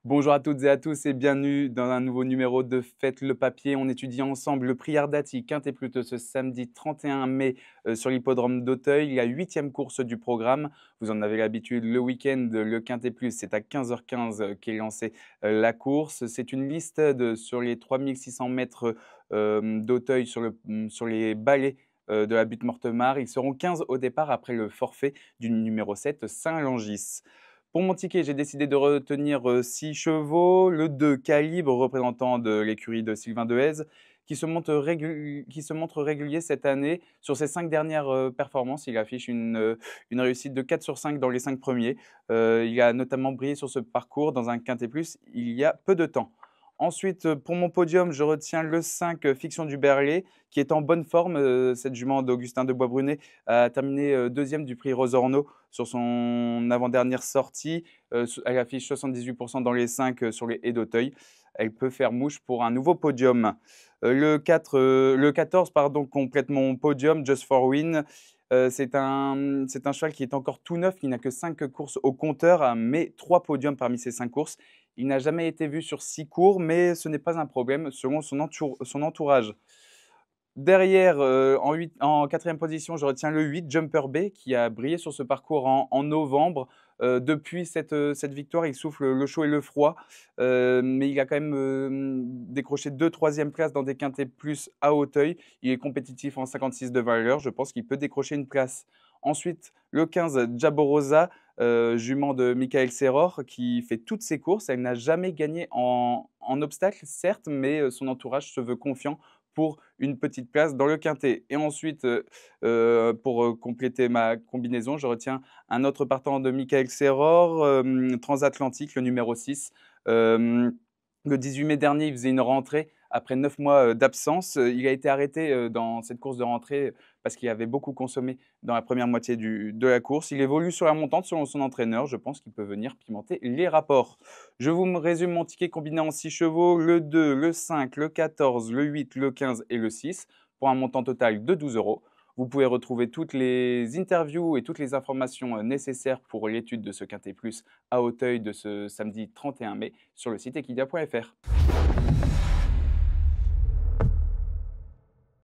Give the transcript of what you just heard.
Bonjour à toutes et à tous et bienvenue dans un nouveau numéro de Faites le papier. On étudie ensemble le prix Ardati Quintet Plus ce samedi 31 mai sur l'hippodrome d'Auteuil, la huitième course du programme. Vous en avez l'habitude, le week-end, le Quintet Plus, c'est à 15h15 qu'est lancée la course. C'est une liste sur les 3600 mètres d'Auteuil sur les balais de la butte Mortemart. Ils seront 15 au départ après le forfait du numéro 7, Saint-Langis. Pour mon ticket, j'ai décidé de retenir 6 chevaux. Le 2 Calibre, représentant de l'écurie de Sylvain Dehaze, qui se montre régulier cette année. Sur ses 5 dernières performances, il affiche une réussite de 4 sur 5 dans les 5 premiers. Il a notamment brillé sur ce parcours dans un Quintet Plus il y a peu de temps. Ensuite, pour mon podium, je retiens le 5 Fiction du Berlay, qui est en bonne forme. Cette jument d'Augustin de Boisbrunet a terminé deuxième du prix Rosorno sur son avant-dernière sortie. Elle affiche 78% dans les 5 sur les haies d'Auteuil. Elle peut faire mouche pour un nouveau podium. Le 14 pardon, complète mon podium, Just for Win. C'est un cheval qui est encore tout neuf, qui n'a que 5 courses au compteur, mais 3 podiums parmi ces 5 courses. Il n'a jamais été vu sur 6 cours, mais ce n'est pas un problème selon son entourage. Derrière, en 4e position, je retiens le 8, Jumper Bay, qui a brillé sur ce parcours en novembre. Depuis cette victoire, il souffle le chaud et le froid, mais il a quand même décroché 2 3e places dans des quintets plus à Auteuil. Il est compétitif en 56 de valeur, je pense qu'il peut décrocher une place. Ensuite, le 15, Jaborosa, jument de Michael Serror, qui fait toutes ses courses. Elle n'a jamais gagné en obstacle, certes, mais son entourage se veut confiant pour une petite place dans le quintet. Et ensuite, pour compléter ma combinaison, je retiens un autre partant de Michael Serror, Transatlantique, le numéro 6. Le 18 mai dernier, il faisait une rentrée après 9 mois d'absence. Il a été arrêté dans cette course de rentrée parce qu'il avait beaucoup consommé dans la première moitié de la course. Il évolue sur la montante selon son entraîneur. Je pense qu'il peut venir pimenter les rapports. Je vous résume mon ticket combiné en 6 chevaux, le 2, le 5, le 14, le 8, le 15 et le 6, pour un montant total de 12 euros. Vous pouvez retrouver toutes les interviews et toutes les informations nécessaires pour l'étude de ce Quintet Plus à Auteuil de ce samedi 31 mai sur le site equidia.fr.